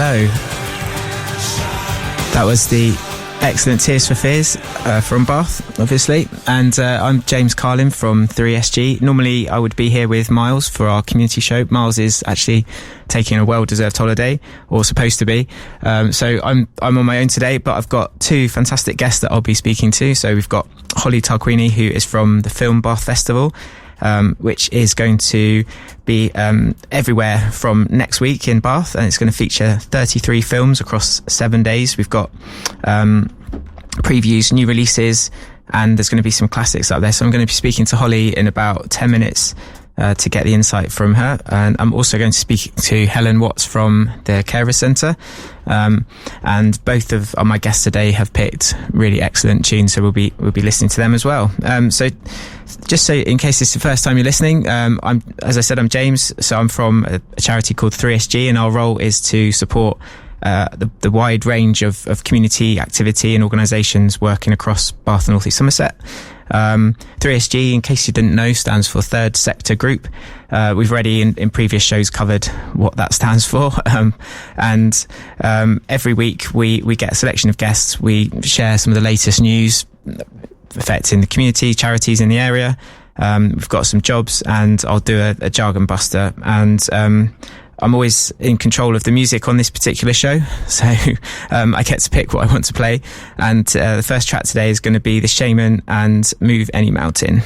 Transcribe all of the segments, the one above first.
Hello. That was the excellent Tears for Fears from Bath, obviously. And I'm James Carlin from 3SG. Normally, I would be here with Miles for our community show. Miles is actually taking a well-deserved holiday, or supposed to be. So I'm on my own today, but I've got two fantastic guests that I'll be speaking to. So we've got Holly Tarquini, who is from the Film Bath Festival, which is going to be everywhere from next week in Bath, and it's going to feature 33 films across 7 days. We've got previews, new releases, and there's going to be some classics up there. So I'm going to be speaking to Holly in about 10 minutes to get the insight from her, and I'm also going to speak to Helen Watts from the Carer Centre, and both of my guests today have picked really excellent tunes, so we'll be listening to them as well. So just so in case it's the first time you're listening, as I said, I'm James, so I'm from a charity called 3SG, and our role is to support the wide range of community activity and organisations working across Bath and North East Somerset. 3SG, in case you didn't know, stands for Third Sector Group. We've already in previous shows covered what that stands for, and every week we get a selection of guests. We share some of the latest news affecting the community, charities in the area. We've got some jobs, and I'll do a jargon buster, and I'm always in control of the music on this particular show, so I get to pick what I want to play. And the first track today is going to be The Shaman and Move Any Mountain.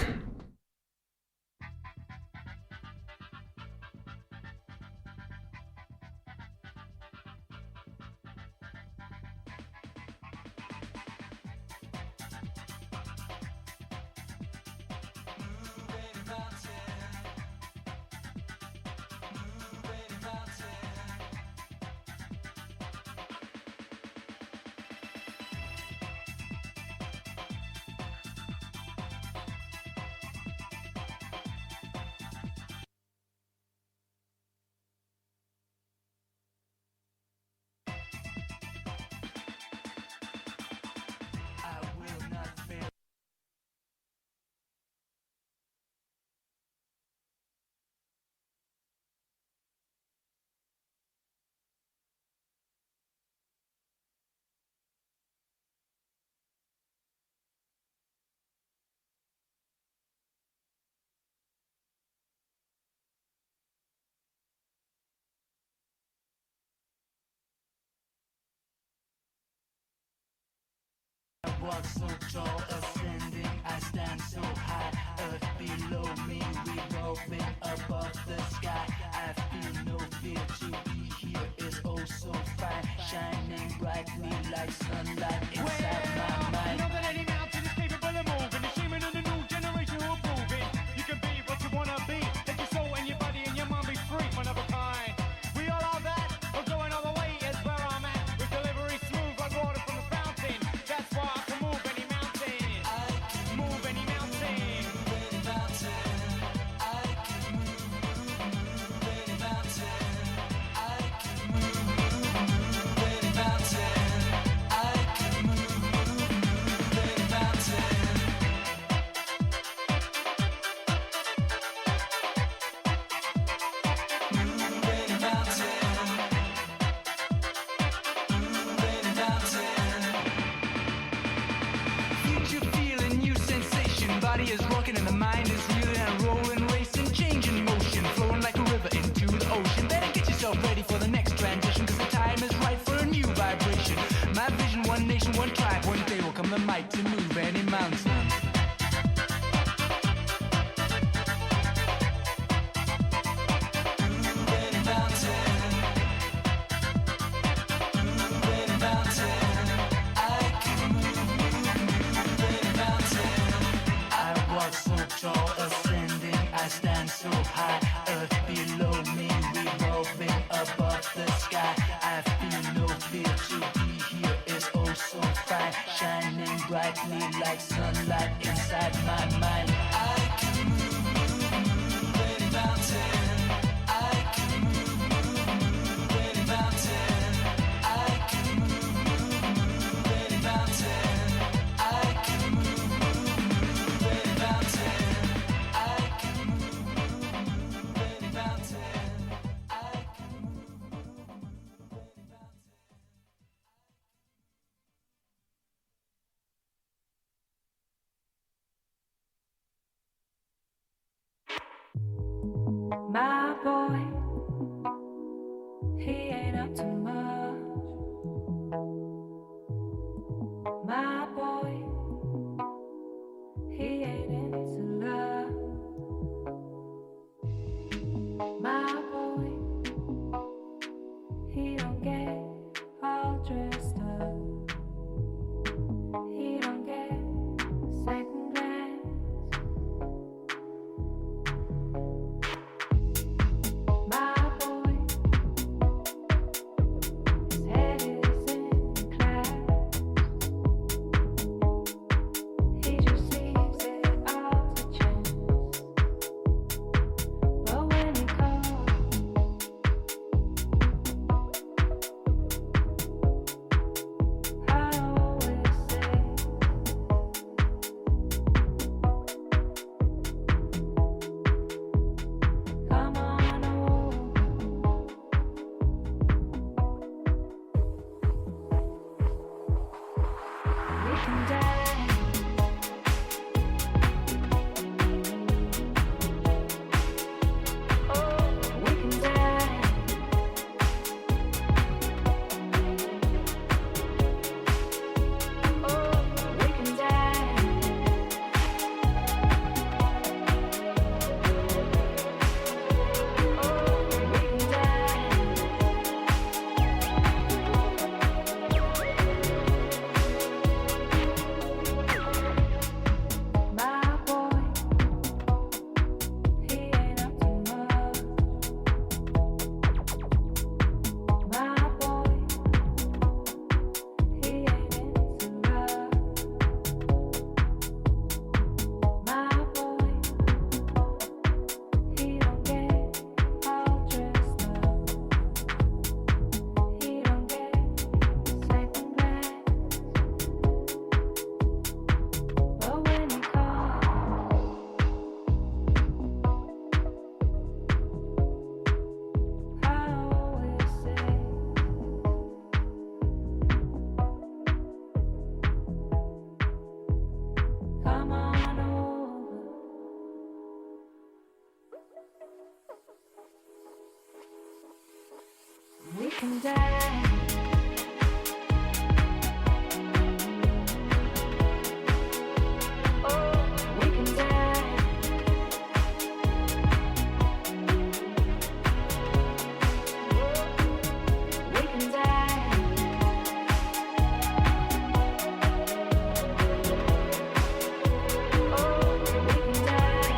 Walk so tall, ascending, I stand so high. Earth below me, revolving above the sky. I feel no fear to be here is oh so fine, shining brightly like sunlight inside my mind. Know that any mountain is capable of moving. The shaman of the new generation who are proving you can be what you wanna be. Let your soul and your body and your mind be free, one of a kind. We all are that. We're going all the way is where I'm at. With delivery smooth like water from a fountain. That's why I can move any mountain. Move any mountain. Future feeling, new sensation. Body is rocking and the mind is reeling and rolling, racing, changing motion, flowing like a river into the ocean. Better get yourself ready for the next transition, cause the time is right for a new vibration. My vision, one nation, one tribe. One day will come the might to move any mountain. I walk so tall, ascending, I stand so high. Earth below me, revolving above the sky. I feel no fear to be here is oh so fine, shining brightly like sunlight inside my mind. I can move any mountain. I can move any mountain. I can move any mountain. I can move any mountain. I can move any mountain. I can move any mountain. My boy, he ain't up to much. My boy, he ain't into love. My boy, he don't get all dressed up. He don't get a second glance. My boy, his head is in class. He just leaves it all to chance. But when he calls, I always say, come on over. We can die. Oh, we can die. Oh, we can die. Oh, we can die. My boy, he ain't up to much. My boy, he ain't into love. My boy, he don't get all dressed up. He don't get a second glance. But when he calls, I always say, come on over. We can die. Oh, we can die. We can die. Oh, we can die.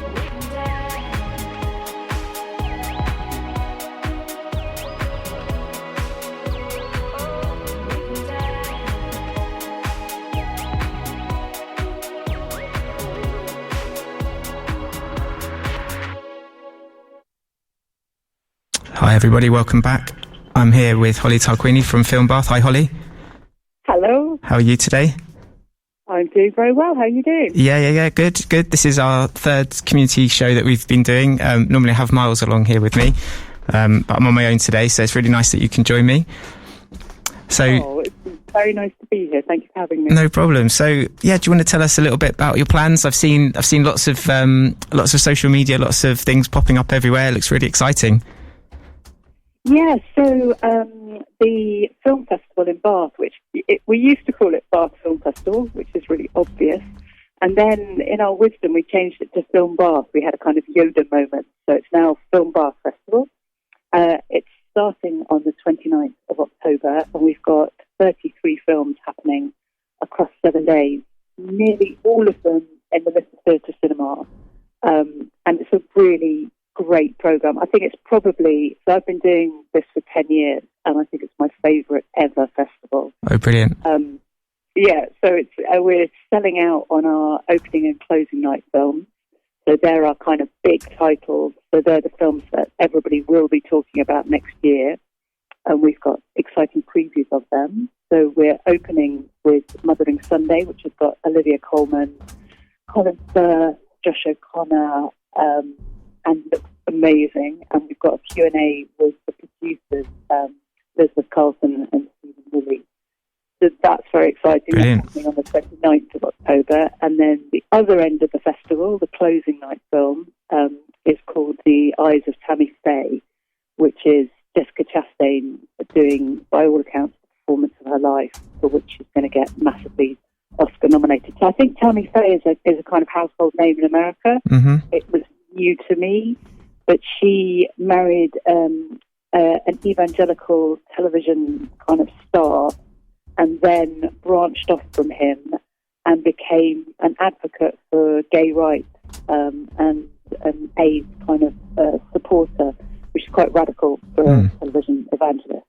We can die. Oh, we can die. Hi everybody, welcome back. I'm here with Holly Tarquini from Film Bath. Hi Holly, Hello, how are you today? I'm doing very well. How are you doing? Yeah, good. This is our third community show that we've been doing. Normally I have Miles along here with me, but I'm on my own today, so it's really nice that you can join me. So, Oh, it's very nice to be here. Thank you for having me. no problem. So, yeah, do you want to tell us a little bit about your plans? I've seen lots of social media, lots of things popping up everywhere. It looks really exciting. Yeah, so the film festival in Bath, which we used to call it Bath Film Festival, which is really obvious. And then in our wisdom, we changed it to Film Bath. We had a kind of Yoda moment. So it's now Film Bath Festival. It's starting on the 29th of October, and we've got 33 films happening across 7 days, nearly all of them in the Little Theatre Cinema. And it's a really great program. I think it's probably, so I've been doing this for 10 years, and I think it's my favourite ever festival. Oh, brilliant. Yeah, so it's we're selling out on our opening and closing night films. So they're our kind of big titles. So they're the films that everybody will be talking about next year. And we've got exciting previews of them. So we're opening with Mothering Sunday, which has got Olivia Colman, Colin Firth, Josh O'Connor, and looks amazing. And we've got a Q&A with the producers, Elizabeth Carlson and Stephen Woolley. So So that's very exciting. Brilliant. That's happening on the 29th of October. And then the other end of the festival, the closing night film, is called The Eyes of Tammy Faye, which is Jessica Chastain doing, by all accounts, the performance of her life, for which she's going to get massively Oscar nominated. So I think Tammy Faye is a kind of household name in America. Mm-hmm. It was new to me, but she married an evangelical television kind of star, and then branched off from him and became an advocate for gay rights and an AIDS kind of supporter, which is quite radical for a television evangelist.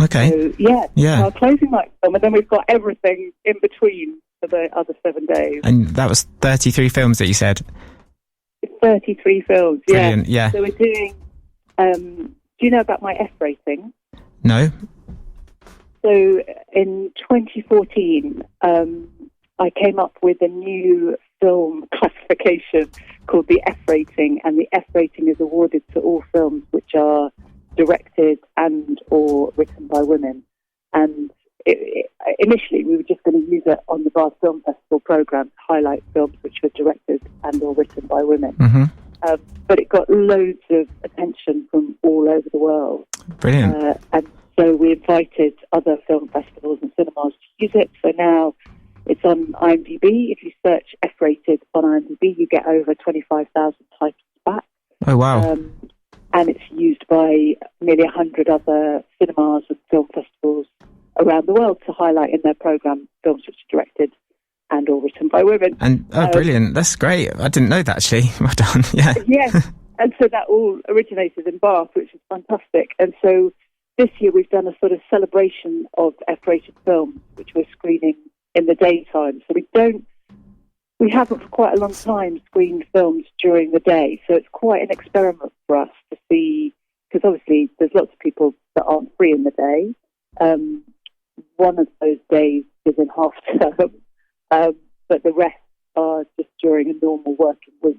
Okay. So, yeah, Yeah. our closing night film, and then we've got everything in between for the other 7 days. And that was 33 films that you said? 33 films, Brilliant, yeah. So we're doing, do you know about my F rating? No? So in 2014, I came up with a new film classification called the F rating, and the F rating is awarded to all films which are directed and or written by women. And initially we were just going to use it on the Bath Film Festival programme to highlight films which were directed and or written by women. Mm-hmm. But it got loads of attention from all over the world. Brilliant. And so we invited other film festivals and cinemas to use it. So now it's on IMDb. If you search F-rated on IMDb, you get over 25,000 titles back. Oh, wow. And it's used by nearly 100 other cinemas and film festivals around the world to highlight in their programme films which are directed and or written by women. And brilliant. That's great. I didn't know that, actually. Well done. Yeah. Yeah. And so that all originated in Bath, which is fantastic. And so this year we've done a sort of celebration of F-rated films, which we're screening in the daytime. So we haven't for quite a long time screened films during the day. So it's quite an experiment for us to see, because obviously there's lots of people that aren't free in the day. One of those days is in half term, but the rest are just during a normal working week.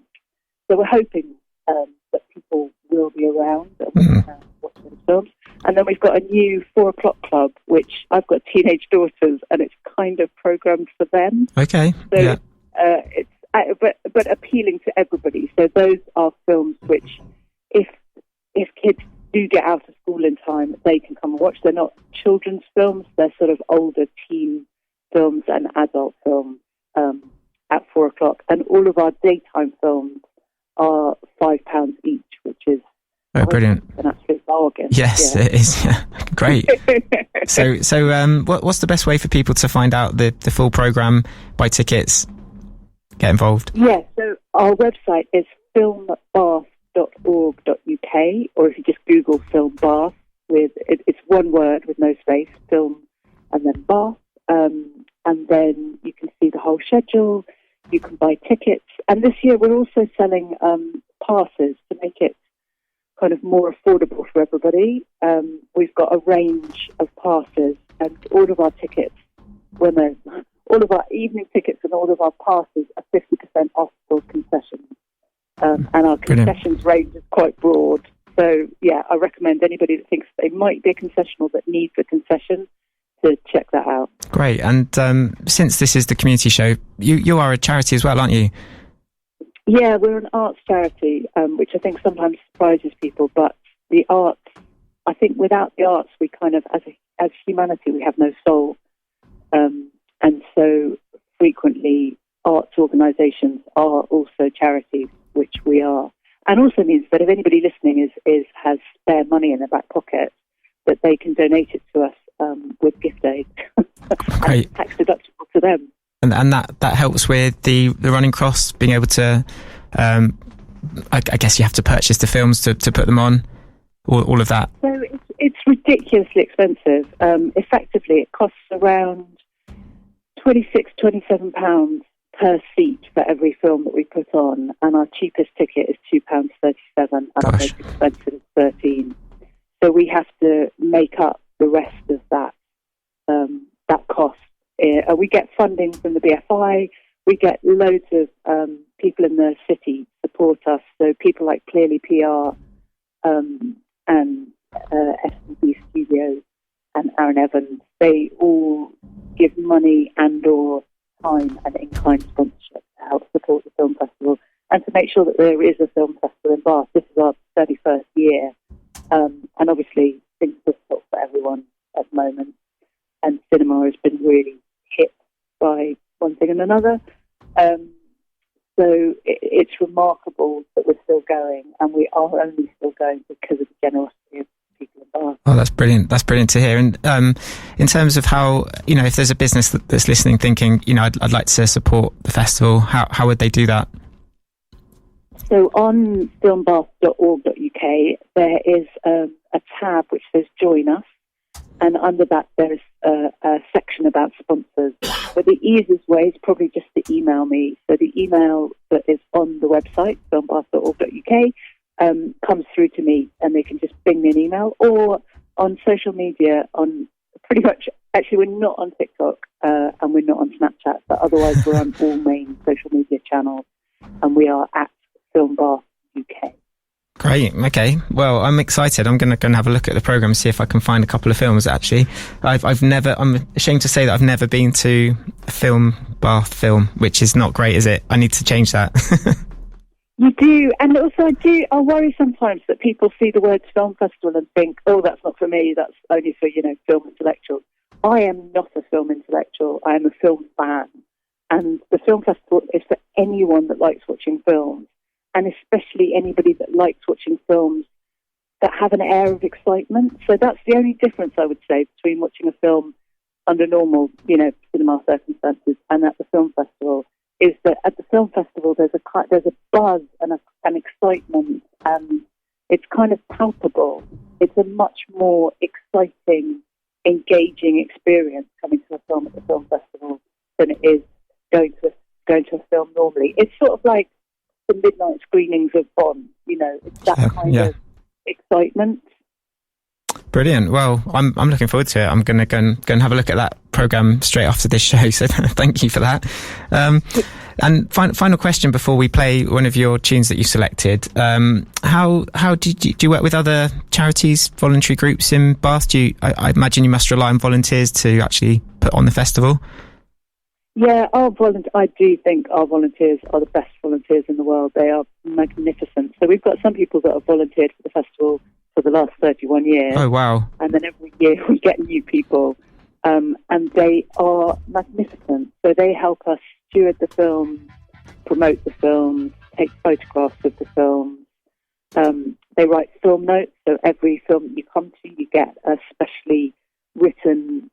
So we're hoping that people will be around and will be around watching the films. And then we've got a new 4 o'clock club, which I've got teenage daughters, and it's kind of programmed for them. Okay. So Yeah. it's but appealing to everybody. So those are films which, if kids do get out of school in time, they can come and watch. They're not children's films; they're sort of older teen films and adult films at 4 o'clock. And all of our daytime films are £5 each, which is Brilliant. an absolute bargain. Yes, Yeah. it is. Yeah. Great. So, what's the best way for people to find out the full programme, buy tickets, get involved? Yeah, so our website is filmbath.org.uk, or if you just Google Film Bath, it's one word with no space, film and then Bath, and then you can see the whole schedule, you can buy tickets, and this year we're also selling passes to make it kind of more affordable for everybody. We've got a range of passes, and all of our tickets, all of our evening tickets and all of our passes are 50% off for concessions. And our Brilliant. concessions range is quite broad. So, yeah, I recommend anybody that thinks they might be a concessional that needs a concession to check that out. Great. And since this is the community show, you are a charity as well, aren't you? Yeah, we're an arts charity, which I think sometimes surprises people. But the arts, I think without the arts, we kind of, as humanity, we have no soul. And so frequently arts organisations are also charities, which we are. And also means that if anybody listening has spare money in their back pocket, that they can donate it to us with gift aid. Great. Tax deductible to them. And that helps with the running costs, being able to, I guess you have to purchase the films to put them on, all of that. So it's ridiculously expensive. Effectively, it costs around £26-27 per seat for every film that we put on, and our cheapest ticket is £2.37, and our Gosh. most expensive is £13. So we have to make up the rest of that cost. We get funding from the BFI. We get loads of people in the city support us. So people like Clearly PR and SCB Studios and Aaron Evans, they all give money and or time and in-kind sponsorship to help support the film festival and to make sure that there is a film festival in Bath. This is our 31st year, and obviously things are difficult for everyone at the moment, and cinema has been really hit by one thing and another. So it's remarkable that we're still going, and we are only still going because of the generosity of people in Bath. Oh, that's brilliant. That's brilliant to hear. And in terms of how, if there's a business that's listening thinking, I'd like to support the festival, how would they do that? So on filmbath.org.uk, there is a tab which says Join Us, and under that there's a section about sponsors. But the easiest way is probably just to email me. So the email that is on the website, filmbath.org.uk, comes through to me, and they can just ping me an email, or on social media, on pretty much, actually we're not on TikTok and we're not on Snapchat, but otherwise we're on all main social media channels, and we are at Filmbath UK. Great. Okay. Well, I'm excited. I'm going to have a look at the programme and see if I can find a couple of films. Actually, I'm ashamed to say that I've never been to a Bath film, which is not great, is it? I need to change that. You do, and also I worry sometimes that people see the word film festival and think, oh, that's not for me, that's only for, film intellectuals. I am not a film intellectual, I am a film fan, and the film festival is for anyone that likes watching films, and especially anybody that likes watching films that have an air of excitement. So that's the only difference, I would say, between watching a film under normal, cinema circumstances and at the film festival, is that at the film festival there's a buzz and an excitement, and it's kind of palpable. It's a much more exciting, engaging experience coming to a film at the film festival than it is going to a film normally. It's sort of like the midnight screenings of Bond, it's that kind of excitement. Brilliant. Well, I'm looking forward to it. I'm going to go and have a look at that programme straight after this show. So thank you for that. And final question before we play one of your tunes that you selected. How do you work with other charities, voluntary groups in Bath? I imagine you must rely on volunteers to actually put on the festival. Yeah, I do think our volunteers are the best volunteers in the world. They are magnificent. So we've got some people that have volunteered for the festival for the last 31 years. Oh, wow. And then every year we get new people, and they are magnificent. So they help us steward the film, promote the film, take photographs of the film. They write film notes, so every film that you come to, you get a specially written,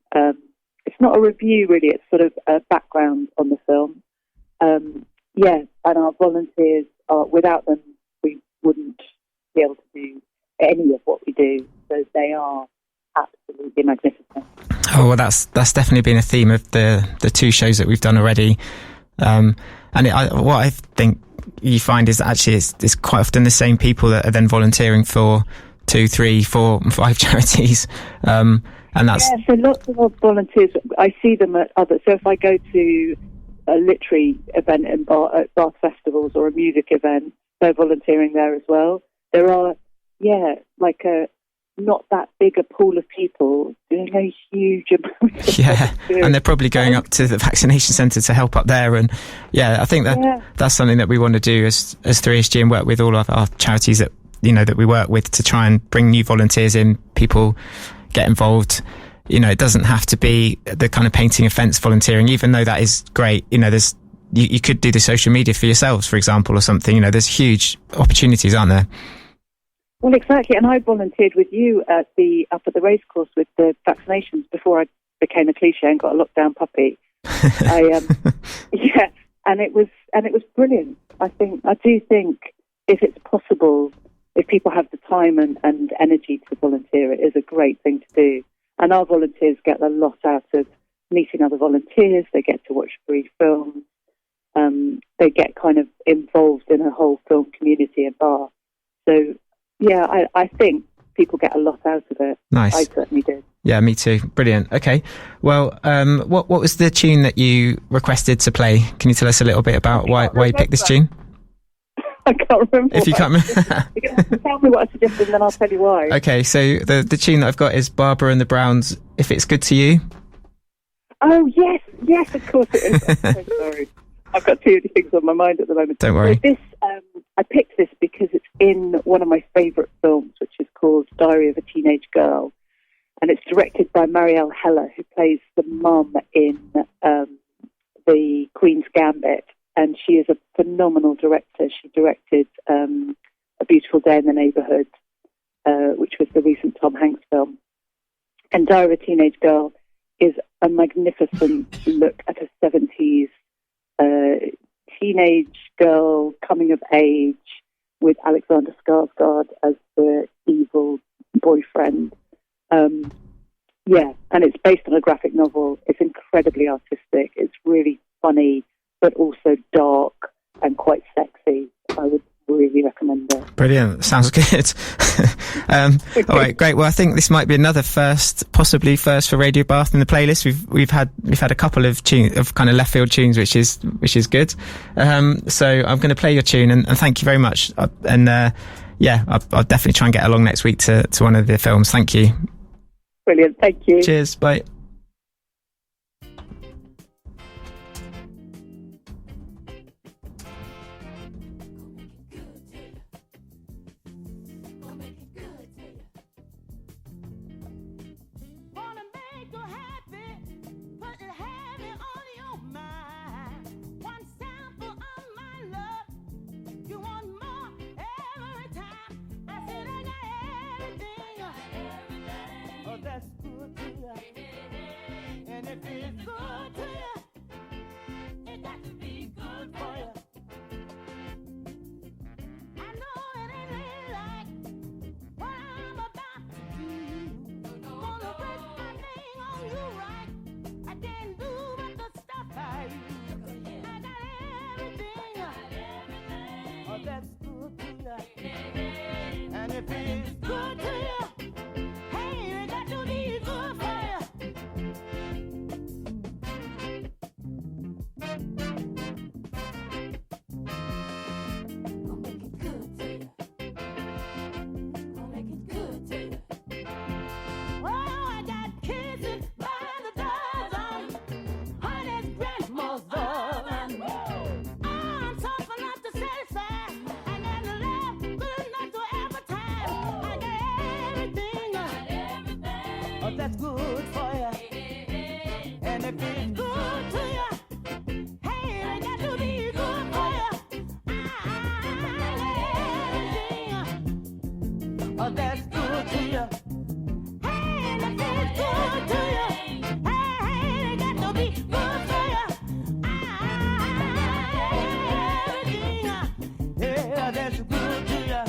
it's not a review really, it's sort of a background on the film. And our volunteers without them, we wouldn't be able to do any of what we do. So they are absolutely magnificent. Oh, well, that's definitely been a theme of the two shows that we've done already. And what I think you find is that actually it's quite often the same people that are then volunteering for 2, 3, 4, 5 charities. And that's... Yeah, so lots of our volunteers, I see them at other... So if I go to a literary event at Bath festivals or a music event, they're volunteering there as well. There are, not that big a pool of people doing a huge amount of and they're probably going up to the vaccination centre to help up there, and I think that's something that we want to do as 3SG and work with all of our charities that that we work with to try and bring new volunteers in. People get involved. It doesn't have to be the kind of painting a fence volunteering, even though that is great. There's you could do the social media for yourselves, for example, or something. There's huge opportunities, aren't there? Well, exactly, and I volunteered with you up at the racecourse with the vaccinations before I became a cliche and got a lockdown puppy. And it was brilliant. I do think if it's possible, if people have the time and energy to volunteer, it is a great thing to do. And our volunteers get a lot out of meeting other volunteers. They get to watch free films. They get kind of involved in a whole film community in Bath. So. Yeah, I think people get a lot out of it. Nice. I certainly did. Yeah, me too. Brilliant. Okay. Well, what was the tune that you requested to play? Can you tell us a little bit about why you picked this tune? I can't remember. If you can't remember. You're going to have to tell me what I suggested, and then I'll tell you why. Okay, so the tune that I've got is Barbara and the Browns, If It's Good to You. Oh, yes, of course it is. I'm so sorry. I've got too many things on my mind at the moment. Don't worry. So this, I picked this because it's in one of my favourite films, which is called Diary of a Teenage Girl. And it's directed by Marielle Heller, who plays the mum in The Queen's Gambit. And she is a phenomenal director. She directed A Beautiful Day in the Neighbourhood, which was the recent Tom Hanks film. And Diary of a Teenage Girl is a magnificent look at a 70s teenage girl coming of age with Alexander Skarsgård as the evil boyfriend. And it's based on a graphic novel. It's incredibly artistic. It's really funny, but also dark and quite sexy. I would really recommend it. Brilliant. Sounds good. All right, great. Well, I think this might be another possibly first for Radio Bath in the playlist. We've had a couple of tunes, of kind of left field tunes, which is good. So I'm going to play your tune, and thank you very much. I'll definitely try and get along next week to one of the films. Thank you. Brilliant. Thank you. Cheers. Bye. Wanna make you happy, put it heavy on your mind. One sample of my love, you want more every time. I said I got everything. Oh, that's good to you. And if it's good to you, it got to be good for you. I know it ain't really like what I'm about to do. Gonna break my name on you right. I didn't do but the stuff I use. I got everything. Oh, that's good to you. And if it's good to you, hey, it got to be good for you. Gonna make it good to you. Gonna make it good to you. Oh, I got kisses by the dozen, honey's grandmother. I'm soft enough to satisfy, and then the love good enough to advertise. I got everything, oh, that's good for you. And if it's good to you, hey, it got to be good for you. I got everything, oh, that's good to you. Hey, if it's good to you, hey, it got to be good for you. Everything, yeah, that's good to you.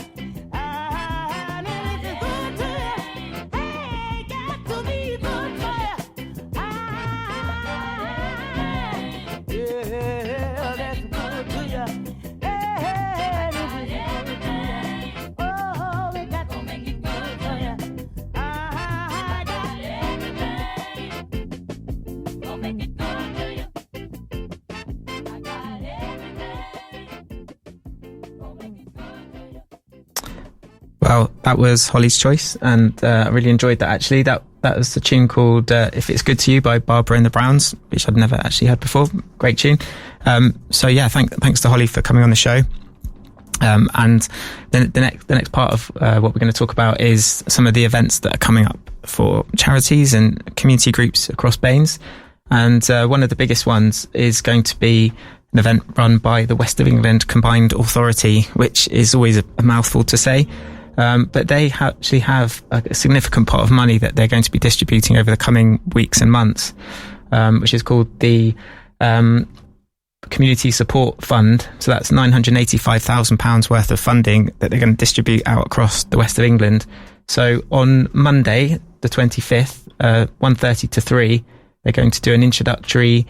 And if it's good to you, hey, it got to be good for you. Yeah, that's good to you. Hey, if it's good to you, oh, it got to make it good for you. I got everything. Gonna make it good to you. I got everything. Gonna make it good to you. Well, that was Holly's choice, and I really enjoyed that. Actually, that was the tune called "If It's Good to You" by Barbara and the Browns, which I'd never actually heard before. Great tune. So yeah, thanks to Holly for coming on the show. And then the next part of what we're going to talk about is some of the events that are coming up for charities and community groups across Baines. And one of the biggest ones is going to be an event run by the West of England Combined Authority, which is always a mouthful to say. But they actually have a significant pot of money that they're going to be distributing over the coming weeks and months, which is called the Community Support Fund. So that's £985,000 worth of funding that they're going to distribute out across the West of England. So on Monday, the 25th, 1:30 to 3, they're going to do an introductory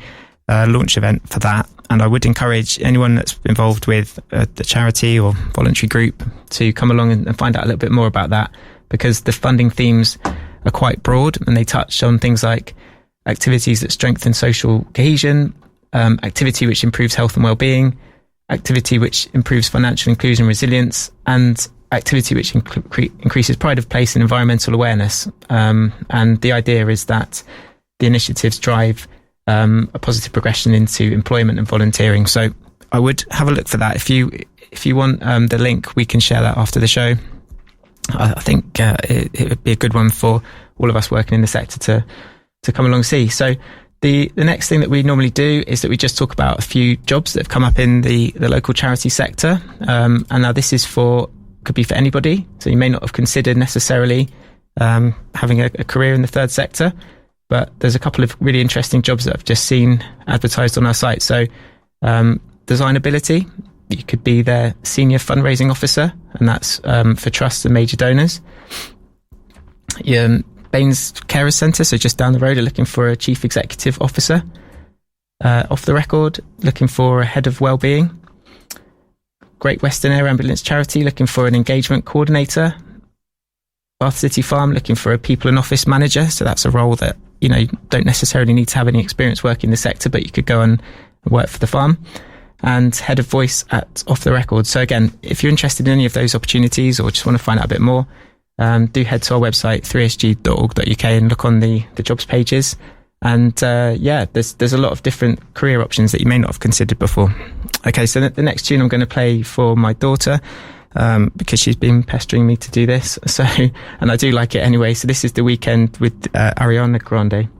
launch event for that. And I would encourage anyone that's involved with the charity or voluntary group to come along and find out a little bit more about that, because the funding themes are quite broad and they touch on things like activities that strengthen social cohesion, activity which improves health and well-being, activity which improves financial inclusion and resilience, and activity which increases pride of place and environmental awareness. And the idea is that the initiatives drive a positive progression into employment and volunteering. So I would have a look for that. If you want the link, we can share that after the show. I think it would be a good one for all of us working in the sector to come along and see. So the next thing that we normally do is that we just talk about a few jobs that have come up in the local charity sector. And now this is could be for anybody. So you may not have considered necessarily having a career in the third sector, but there's a couple of really interesting jobs that I've just seen advertised on our site. So Designability, you could be their senior fundraising officer, and that's for trusts and major donors. Baines Carers Centre, so just down the road, are looking for a chief executive officer. Off the Record, looking for a head of wellbeing. Great Western Air Ambulance Charity, looking for an engagement coordinator. Bath City Farm, looking for a people and office manager. So that's a role that, you don't necessarily need to have any experience working in the sector, but you could go and work for the farm. And head of voice at Off the Record. So again, if you're interested in any of those opportunities or just want to find out a bit more, do head to our website 3sg.org.uk and look on the jobs pages. And there's a lot of different career options that you may not have considered before. Okay, so the next tune I'm going to play for my daughter, because she's been pestering me to do this. So, and I do like it anyway. So this is The Weeknd with Ariana Grande.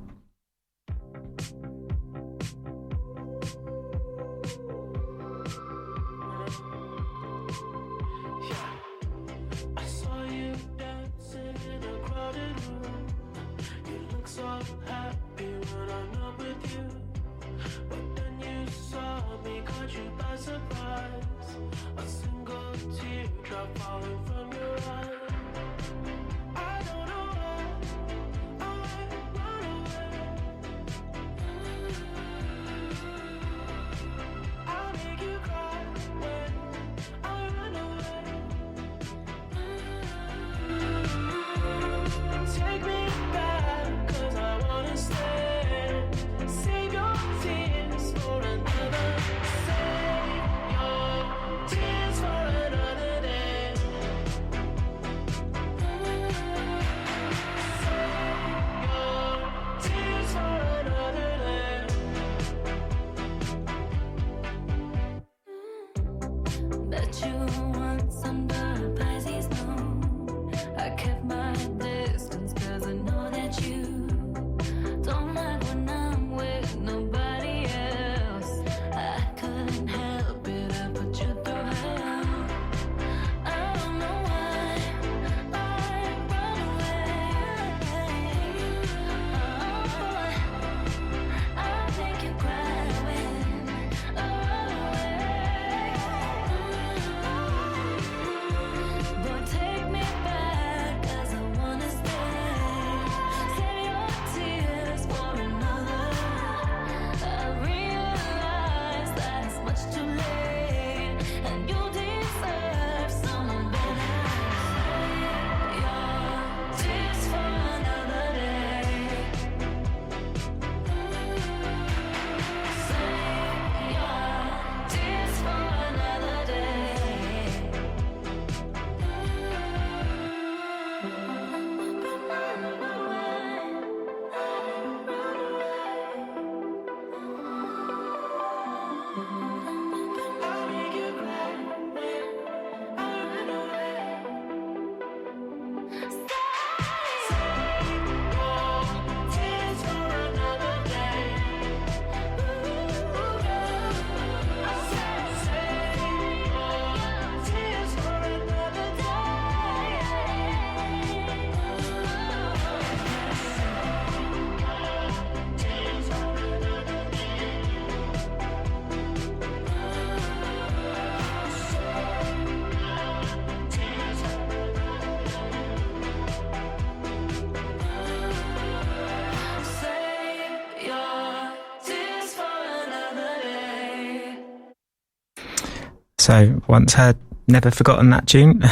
So once heard, never forgotten that tune.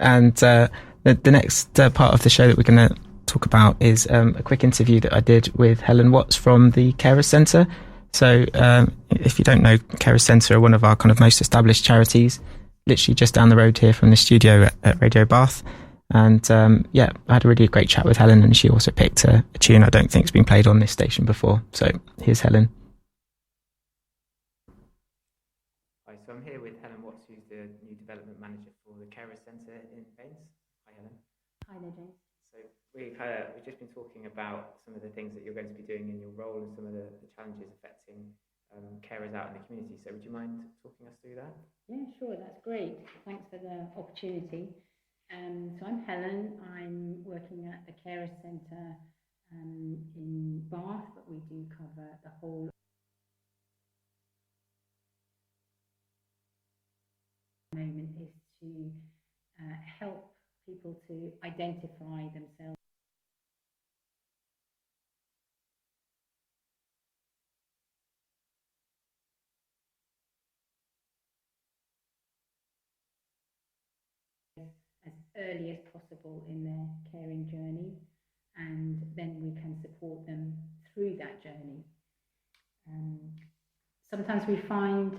And the next part of the show that we're going to talk about is a quick interview that I did with Helen Watts from the Carers Centre, So if you don't know, Carers Centre are one of our kind of most established charities, literally just down the road here from the studio at Radio Bath. And I had a really great chat with Helen, and she also picked a tune I don't think's been played on this station before. So here's Helen. Hi, so I'm here with Helen Watts, who's the new development manager for the Carers Centre in Baines. Hi, Helen. Hi there, James. So we've just been talking about some of the things that you're going to be doing in your role and some of the challenges affecting carers out in the community. So would you mind talking us through that? Yeah, sure, that's great. Thanks for the opportunity. So I'm Helen. I'm working at the Carers Centre in Bath, but we do cover the whole moment is to help people to identify themselves as early as possible in their caring journey, and then we can support them through that journey. Sometimes we find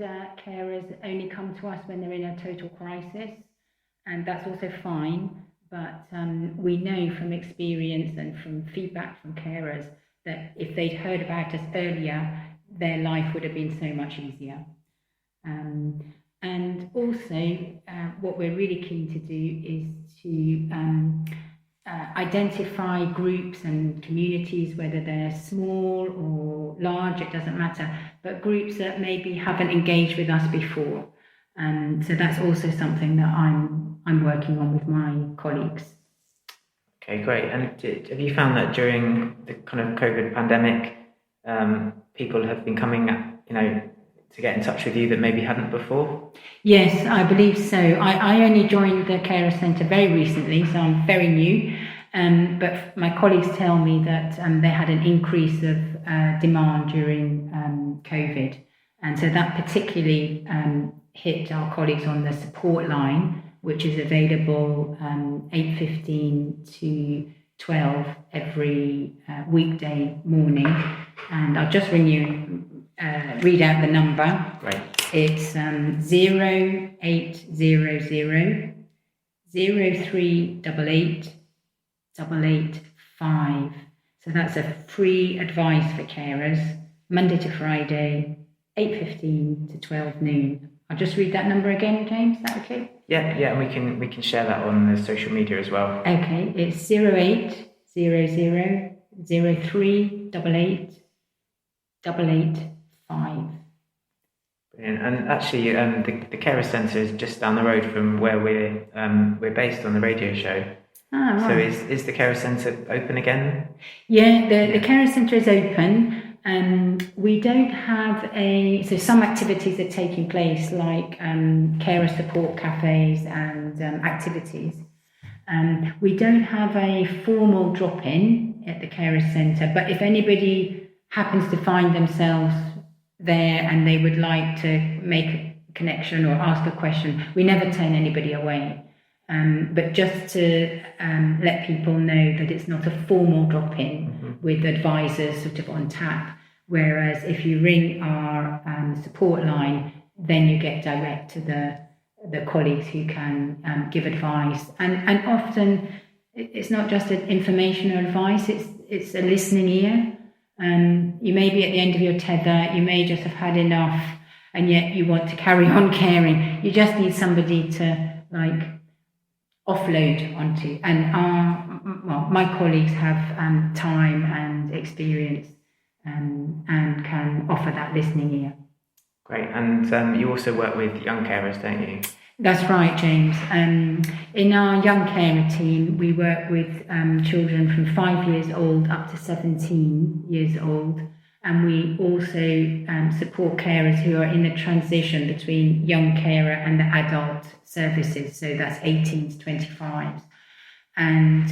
carers only come to us when they're in a total crisis, and that's also fine, but we know from experience and from feedback from carers that if they'd heard about us earlier, their life would have been so much easier. And also, what we're really keen to do is to identify groups and communities, whether they're small or large, it doesn't matter, but groups that maybe haven't engaged with us before. So that's also something that I'm working on with my colleagues. Okay, great. And have you found that during the kind of COVID pandemic, people have been coming, to get in touch with you that maybe hadn't before? Yes, I believe so. I only joined the Carers Centre very recently, so I'm very new. But my colleagues tell me that they had an increase of demand during COVID. And so that particularly hit our colleagues on the support line, which is available 8:15 to 12 every weekday morning. And I'll just read out the number. Right. It's 0800 0388 885. So that's a free advice for carers, Monday to Friday, 8:15 to 12 noon. I'll just read that number again, James. Is that okay? Yeah, and we can share that on the social media as well. Okay, it's 0800 0388 885. Brilliant. And actually, the Carers Centre is just down the road from where we're based on the radio show. Ah, right. So is the Carers Centre open again? Yeah, the Carers Centre is open. We don't have so some activities are taking place, like carer support cafes and activities. We don't have a formal drop-in at the Carers Centre, but if anybody happens to find themselves there and they would like to make a connection or ask a question, we never turn anybody away. But just to let people know that it's not a formal drop-in with advisors sort of on tap, whereas if you ring our support line, then you get direct to the colleagues who can give advice. And often it's not just an informational advice, it's a listening ear. You may be at the end of your tether, you may just have had enough, and yet you want to carry on caring. You just need somebody to offload onto. And my colleagues have time and experience and can offer that listening ear. Great. And you also work with young carers, don't you? That's right, James. In our young carer team, we work with children from 5 years old up to 17 years old. And we also support carers who are in the transition between young carer and the adult services. So that's 18 to 25. And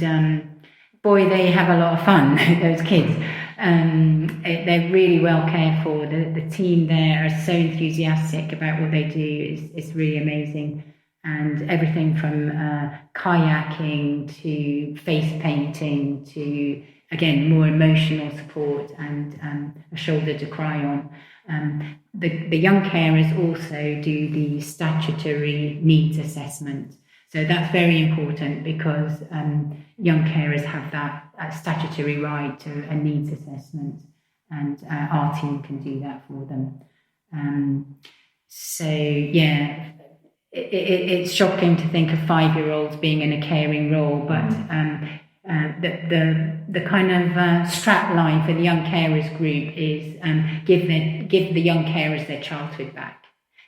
boy, they have a lot of fun, those kids. They're really well cared for. The team there are so enthusiastic about what they do. It's really amazing. And everything from kayaking to face painting to again, more emotional support and a shoulder to cry on. The young carers also do the statutory needs assessment. So that's very important because young carers have that statutory right to a needs assessment, and our team can do that for them. It's shocking to think of 5-year-olds being in a caring role, but the kind of strap line for the young carers group is give the young carers their childhood back.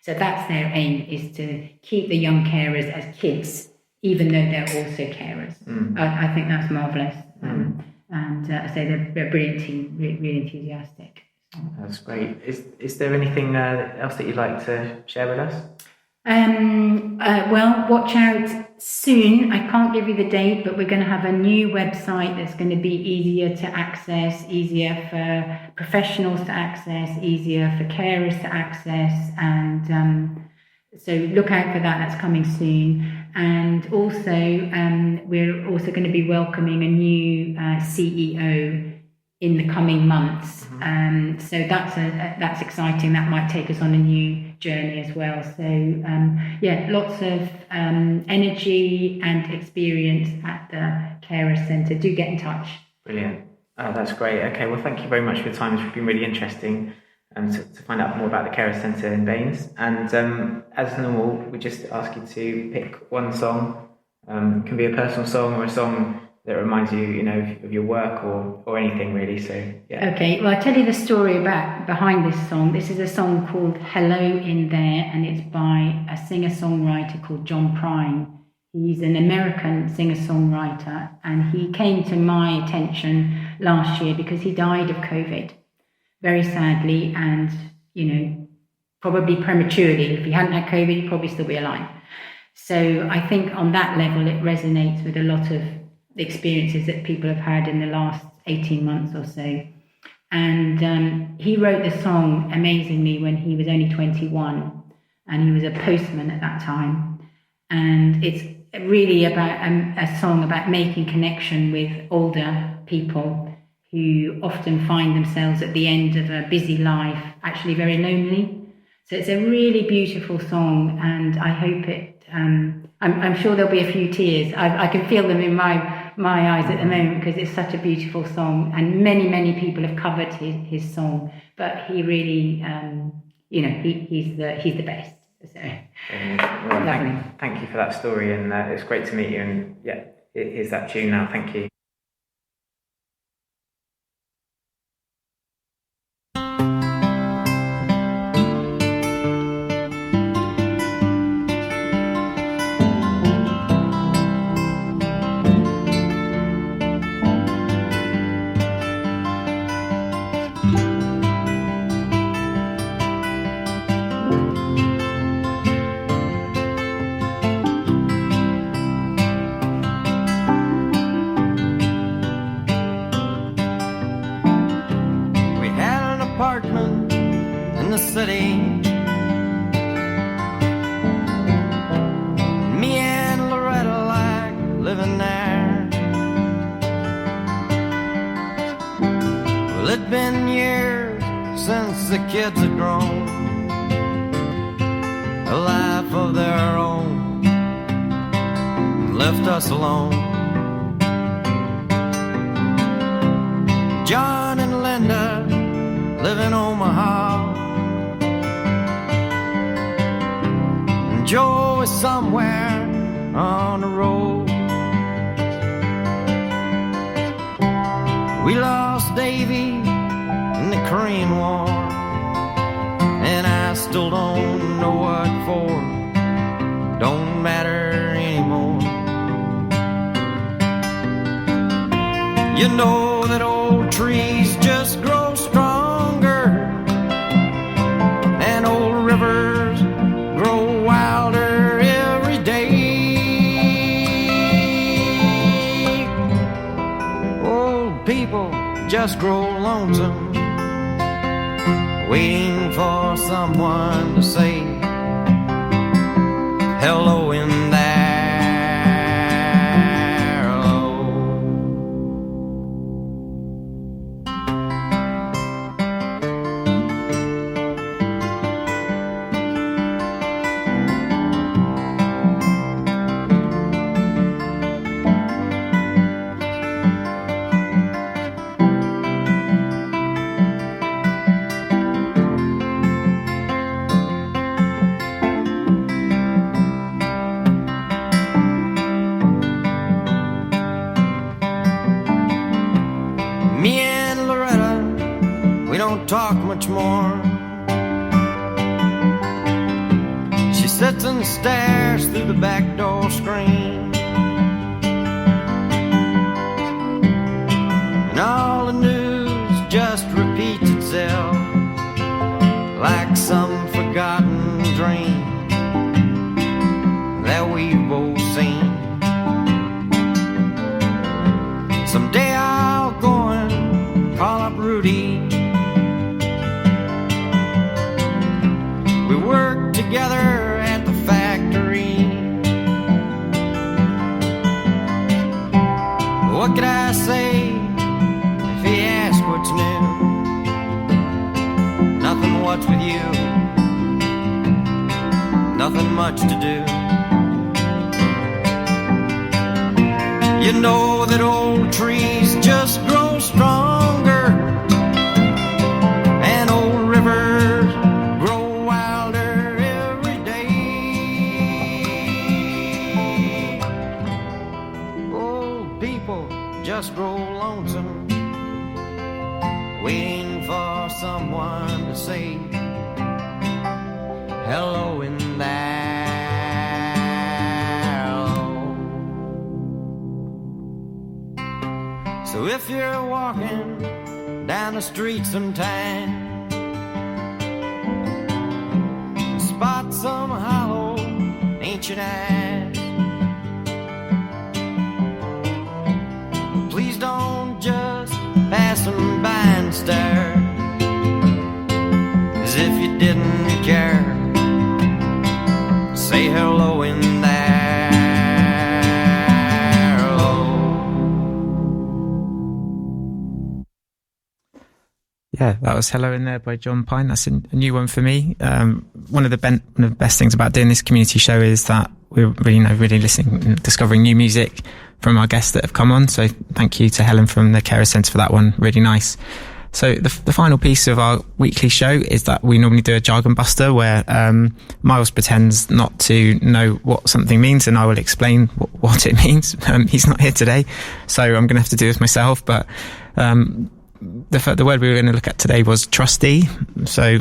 So that's their aim, is to keep the young carers as kids, even though they're also carers. I think that's marvellous. And I say they're brilliant team, really enthusiastic. That's great. Is there anything else that you'd like to share with us? Well, watch out soon. I can't give you the date, but we're going to have a new website that's going to be easier to access, easier for professionals to access, easier for carers to access, and so look out for that. That's coming soon. And also, we're also going to be welcoming a new CEO in the coming months. So that's exciting. That might take us on a new journey as well. So lots of energy and experience at the Carer Centre. Do get in touch. Brilliant. Oh, that's great. Okay, well, thank you very much for your time. It's been really interesting to find out more about the Carer Centre in Baines. And as normal, we just ask you to pick one song. It can be a personal song or a song that reminds you, of your work or anything really. So yeah. Okay. Well, I'll tell you the story behind this song. This is a song called "Hello in There," and it's by a singer-songwriter called John Prine. He's an American singer-songwriter, and he came to my attention last year because he died of COVID, very sadly, and probably prematurely. If he hadn't had COVID, he'd probably still be alive. So I think on that level, it resonates with a lot of the experiences that people have had in the last 18 months or so. And he wrote the song amazingly when he was only 21, and he was a postman at that time. And it's really about a song about making connection with older people who often find themselves at the end of a busy life actually very lonely. So it's a really beautiful song, and I hope it, I'm sure there'll be a few tears. I can feel them in my eyes at the moment because it's such a beautiful song, and many people have covered his song, but he really, he's the best. So, thank you for that story, and it's great to meet you. And yeah, here's that tune now. Thank you. City. Me and Loretta like living there. Well, it'd been years since the kids had grown a life of their own and left us alone. John and Linda live in Omaha. Joe is somewhere on the road. We lost Davy in the Korean War, and I still don't know what for. Don't matter anymore. You know that old trees just grow stronger, and old rivers grow wilder every day. Old people just grow lonesome, waiting for someone to say hello in there. Hello. talk much more. She sits and stares through the back door screen, and all the news just repeats itself like some forgotten dream that we've both seen. Someday I'll go and call up Rudy. We worked together at the factory. What could I say if he asked what's new? Nothing, what's with you? Nothing much to do. You know that old trees just grow stronger, and old rivers grow wilder every day. Old people just grow lonesome, waiting for someone to say hello in there. So if you're walking down the street sometime, spot some hollow ancient eyes, please don't just pass them by and stare as if you didn't care. Say hello in there. Yeah, that was Hello in There by John Pine. That's a new one for me. One of the best things about doing this community show is that we're really listening and discovering new music from our guests that have come on. So thank you to Helen from the Carer Centre for that one. Really nice. So the final piece of our weekly show is that we normally do a jargon buster where Miles pretends not to know what something means, and I will explain what it means. He's not here today, so I'm going to have to do this myself. But the word we were going to look at today was trustee. So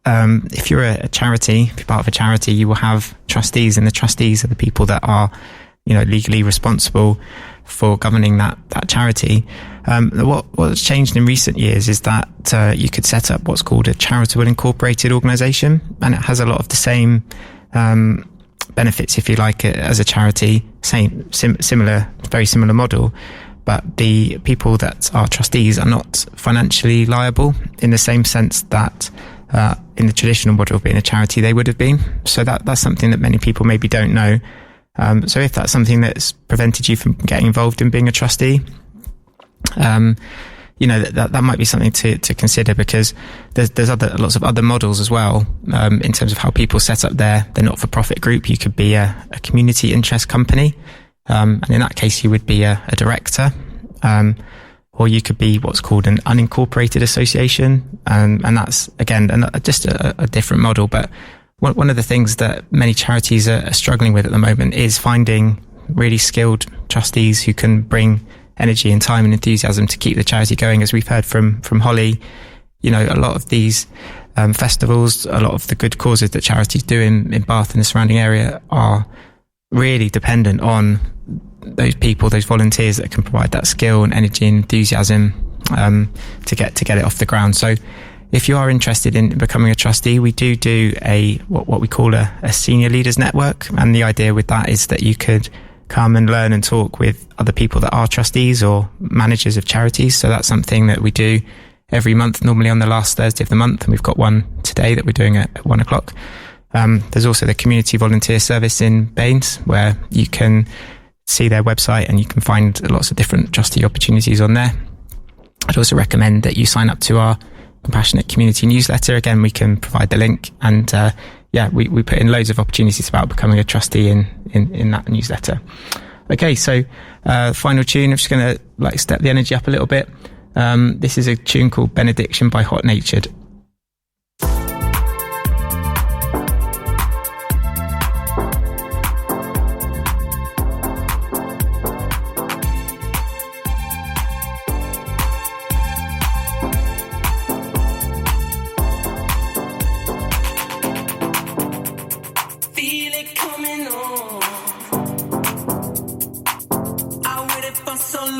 if you're a charity, if you're part of a charity, you will have trustees, and the trustees are the people that are, legally responsible for governing that charity. What's changed in recent years is that you could set up what's called a charitable incorporated organisation, and it has a lot of the same benefits, if you like, as a charity. Very similar model. But the people that are trustees are not financially liable in the same sense that in the traditional model of being a charity they would have been. So that's something that many people maybe don't know. So if that's something that's prevented you from getting involved in being a trustee, that might be something to consider, because there's lots of other models as well in terms of how people set up their not-for-profit group. You could be a community interest company. And in that case, you would be a director, or you could be what's called an unincorporated association. And that's, again, just a different model. But one of the things that many charities are struggling with at the moment is finding really skilled trustees who can bring energy and time and enthusiasm to keep the charity going. As we've heard from Holly, a lot of these festivals, a lot of the good causes that charities do in Bath and the surrounding area are really dependent on those people, those volunteers that can provide that skill and energy and enthusiasm to get it off the ground. So if you are interested in becoming a trustee, we do what we call a senior leaders network, and the idea with that is that you could come and learn and talk with other people that are trustees or managers of charities. So that's something that we do every month, normally on the last Thursday of the month, and we've got one today that we're doing at 1:00. There's also the Community Volunteer Service in Baines, where you can see their website and you can find lots of different trustee opportunities on there. I'd also recommend that you sign up to our Compassionate Community newsletter. Again, we can provide the link, and we put in loads of opportunities about becoming a trustee in that newsletter. Okay, so final tune. I'm just going to step the energy up a little bit. This is a tune called Benediction by Hot Natured.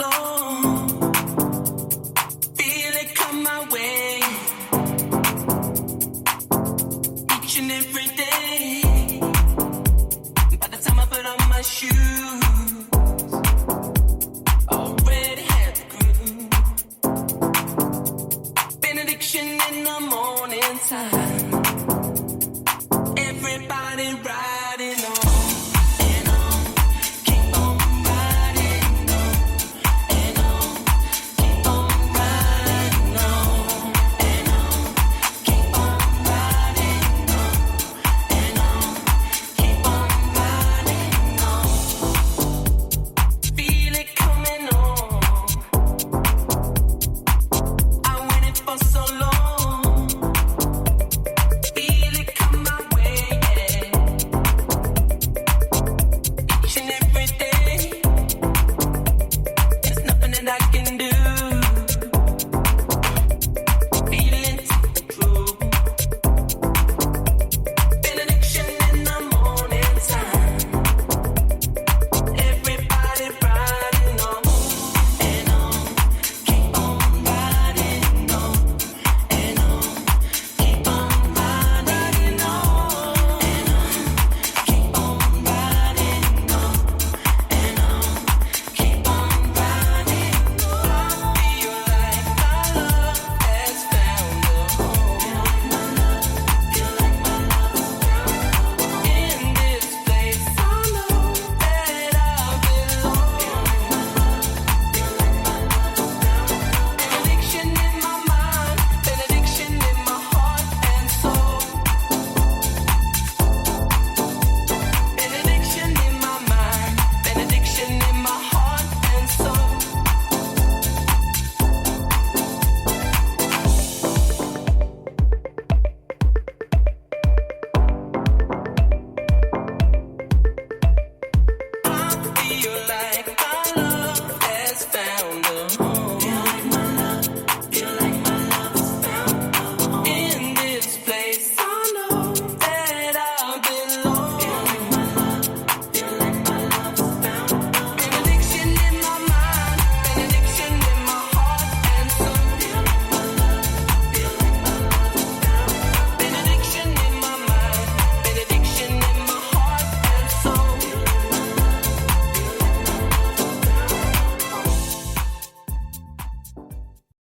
alone.